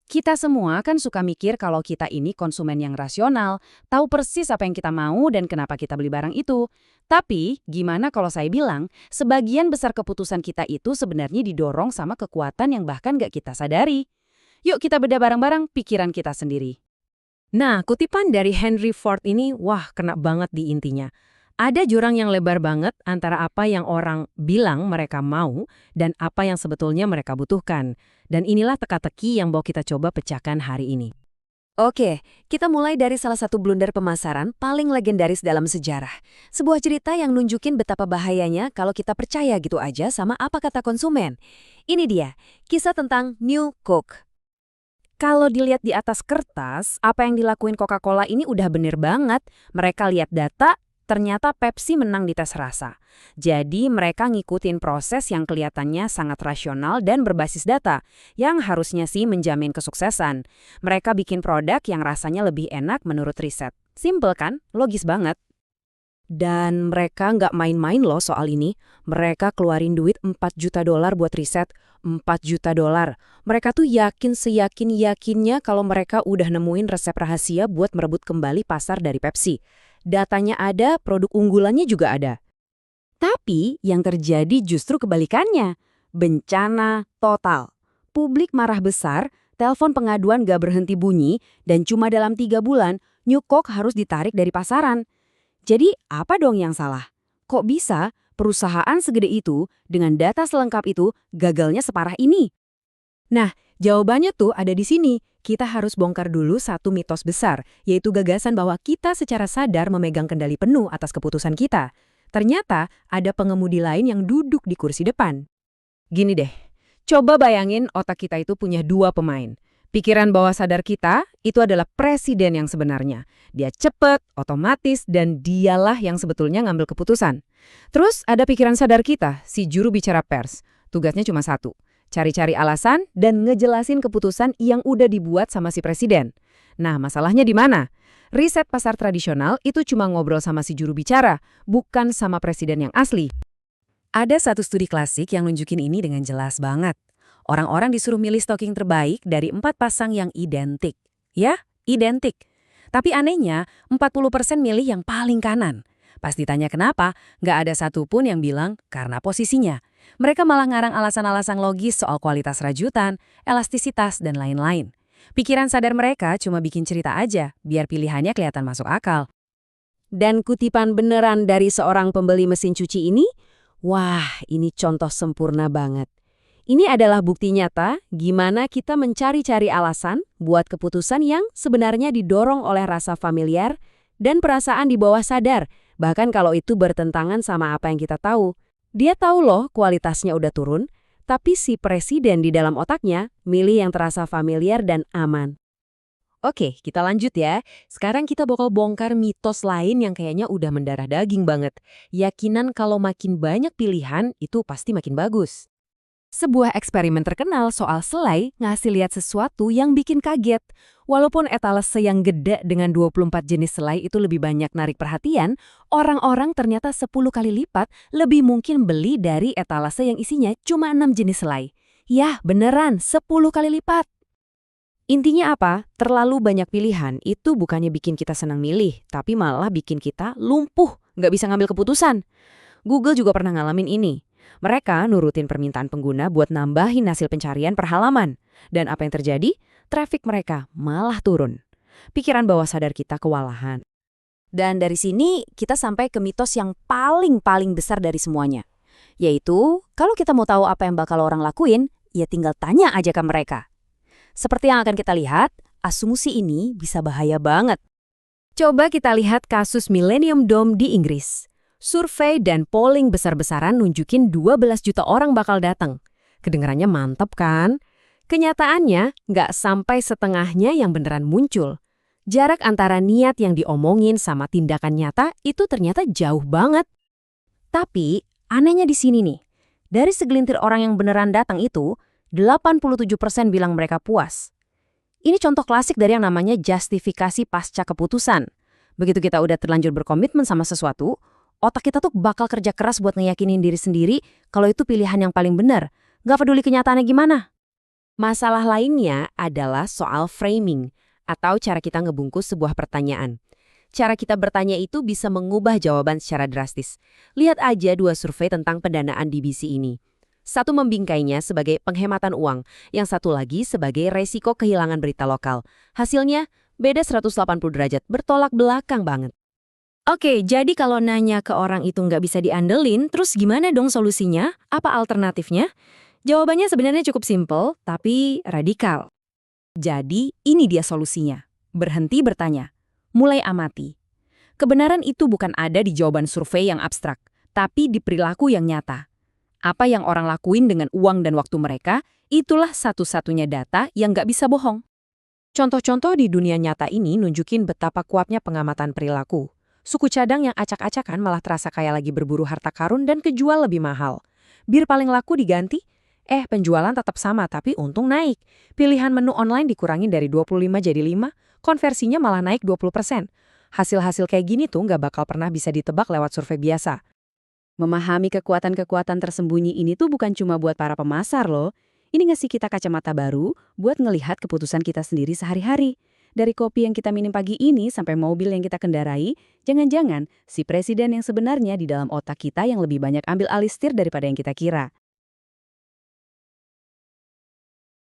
Kita semua kan suka mikir kalau kita ini konsumen yang rasional, tahu persis apa yang kita mau dan kenapa kita beli barang itu. Tapi, gimana kalau saya bilang, sebagian besar keputusan kita itu sebenarnya didorong sama kekuatan yang bahkan gak kita sadari. Yuk kita bedah bareng-bareng pikiran kita sendiri. Nah, kutipan dari Henry Ford ini, wah, kena banget di intinya. Ada jurang yang lebar banget antara apa yang orang bilang mereka mau dan apa yang sebetulnya mereka butuhkan. Dan inilah teka-teki yang mau kita coba pecahkan hari ini. Oke, kita mulai dari salah satu blunder pemasaran paling legendaris dalam sejarah. Sebuah cerita yang nunjukin betapa bahayanya kalau kita percaya gitu aja sama apa kata konsumen. Ini dia, kisah tentang New Coke. Kalau dilihat di atas kertas, apa yang dilakuin Coca-Cola ini udah bener banget. Mereka lihat data, ternyata Pepsi menang di tes rasa. Jadi mereka ngikutin proses yang kelihatannya sangat rasional dan berbasis data, yang harusnya sih menjamin kesuksesan. Mereka bikin produk yang rasanya lebih enak menurut riset. Simple kan? Logis banget. Dan mereka nggak main-main loh soal ini. Mereka keluarin duit $4 juta buat riset. $4 juta. Mereka tuh yakin seyakin-yakinnya kalau mereka udah nemuin resep rahasia buat merebut kembali pasar dari Pepsi. Datanya ada, produk unggulannya juga ada. Tapi yang terjadi justru kebalikannya. Bencana total. Publik marah besar, telepon pengaduan gak berhenti bunyi, dan cuma dalam 3 bulan, New Coke harus ditarik dari pasaran. Jadi apa dong yang salah? Kok bisa perusahaan segede itu dengan data selengkap itu gagalnya separah ini? Nah, jawabannya tuh ada di sini. Kita harus bongkar dulu satu mitos besar, yaitu gagasan bahwa kita secara sadar memegang kendali penuh atas keputusan kita. Ternyata ada pengemudi lain yang duduk di kursi depan. Gini deh, coba bayangin otak kita itu punya dua pemain. Pikiran bawah sadar kita itu adalah presiden yang sebenarnya. Dia cepat, otomatis, dan dialah yang sebetulnya ngambil keputusan. Terus ada pikiran sadar kita, si juru bicara pers. Tugasnya cuma satu, cari-cari alasan dan ngejelasin keputusan yang udah dibuat sama si presiden. Nah, masalahnya di mana? Riset pasar tradisional itu cuma ngobrol sama si juru bicara, bukan sama presiden yang asli. Ada satu studi klasik yang nunjukin ini dengan jelas banget. Orang-orang disuruh milih stocking terbaik dari 4 pasang yang identik. Ya, identik. Tapi anehnya, 40% milih yang paling kanan. Pas ditanya kenapa, nggak ada satupun yang bilang karena posisinya. Mereka malah ngarang alasan-alasan logis soal kualitas rajutan, elastisitas, dan lain-lain. Pikiran sadar mereka cuma bikin cerita aja, biar pilihannya kelihatan masuk akal. Dan kutipan beneran dari seorang pembeli mesin cuci ini, wah, ini contoh sempurna banget. Ini adalah bukti nyata gimana kita mencari-cari alasan buat keputusan yang sebenarnya didorong oleh rasa familiar dan perasaan di bawah sadar, bahkan kalau itu bertentangan sama apa yang kita tahu. Dia tahu loh kualitasnya udah turun, tapi si presiden di dalam otaknya milih yang terasa familiar dan aman. Oke, kita lanjut ya. Sekarang kita bakal bongkar mitos lain yang kayaknya udah mendarah daging banget. Yakinan kalau makin banyak pilihan itu pasti makin bagus. Sebuah eksperimen terkenal soal selai ngasih lihat sesuatu yang bikin kaget. Walaupun etalase yang gede dengan 24 jenis selai itu lebih banyak narik perhatian, orang-orang ternyata 10 kali lipat lebih mungkin beli dari etalase yang isinya cuma 6 jenis selai. Yah, beneran 10 kali lipat. Intinya apa? Terlalu banyak pilihan itu bukannya bikin kita senang milih, tapi malah bikin kita lumpuh, nggak bisa ngambil keputusan. Google juga pernah ngalamin ini. Mereka nurutin permintaan pengguna buat nambahin hasil pencarian per halaman. Dan apa yang terjadi? Traffic mereka malah turun. Pikiran bawah sadar kita kewalahan. Dan dari sini kita sampai ke mitos yang paling besar dari semuanya. Yaitu, kalau kita mau tahu apa yang bakal orang lakuin, ya tinggal tanya aja ke mereka. Seperti yang akan kita lihat, asumsi ini bisa bahaya banget. Coba kita lihat kasus Millennium Dome di Inggris. Survei dan polling besar-besaran nunjukin 12 juta orang bakal datang. Kedengarannya mantap kan? Kenyataannya nggak sampai setengahnya yang beneran muncul. Jarak antara niat yang diomongin sama tindakan nyata itu ternyata jauh banget. Tapi anehnya di sini nih, dari segelintir orang yang beneran datang itu, 87% bilang mereka puas. Ini contoh klasik dari yang namanya justifikasi pasca keputusan. Begitu kita udah terlanjur berkomitmen sama sesuatu, otak kita tuh bakal kerja keras buat ngeyakinin diri sendiri kalau itu pilihan yang paling benar. Nggak peduli kenyataannya gimana. Masalah lainnya adalah soal framing, atau cara kita ngebungkus sebuah pertanyaan. Cara kita bertanya itu bisa mengubah jawaban secara drastis. Lihat aja 2 survei tentang pendanaan di BC ini. Satu membingkainya sebagai penghematan uang, yang satu lagi sebagai resiko kehilangan berita lokal. Hasilnya beda 180 derajat, bertolak belakang banget. Oke, jadi kalau nanya ke orang itu nggak bisa diandelin, terus gimana dong solusinya? Apa alternatifnya? Jawabannya sebenarnya cukup simpel, tapi radikal. Jadi, ini dia solusinya. Berhenti bertanya. Mulai amati. Kebenaran itu bukan ada di jawaban survei yang abstrak, tapi di perilaku yang nyata. Apa yang orang lakuin dengan uang dan waktu mereka, itulah satu-satunya data yang nggak bisa bohong. Contoh-contoh di dunia nyata ini nunjukin betapa kuatnya pengamatan perilaku. Suku cadang yang acak-acakan malah terasa kayak lagi berburu harta karun dan kejual lebih mahal. Bir paling laku diganti, penjualan tetap sama tapi untung naik. Pilihan menu online dikurangin dari 25 jadi 5, konversinya malah naik 20%. Hasil-hasil kayak gini tuh nggak bakal pernah bisa ditebak lewat survei biasa. Memahami kekuatan-kekuatan tersembunyi ini tuh bukan cuma buat para pemasar loh. Ini ngasih kita kacamata baru buat ngelihat keputusan kita sendiri sehari-hari. Dari kopi yang kita minum pagi ini sampai mobil yang kita kendarai, jangan-jangan si presiden yang sebenarnya di dalam otak kita yang lebih banyak ambil alih setir daripada yang kita kira.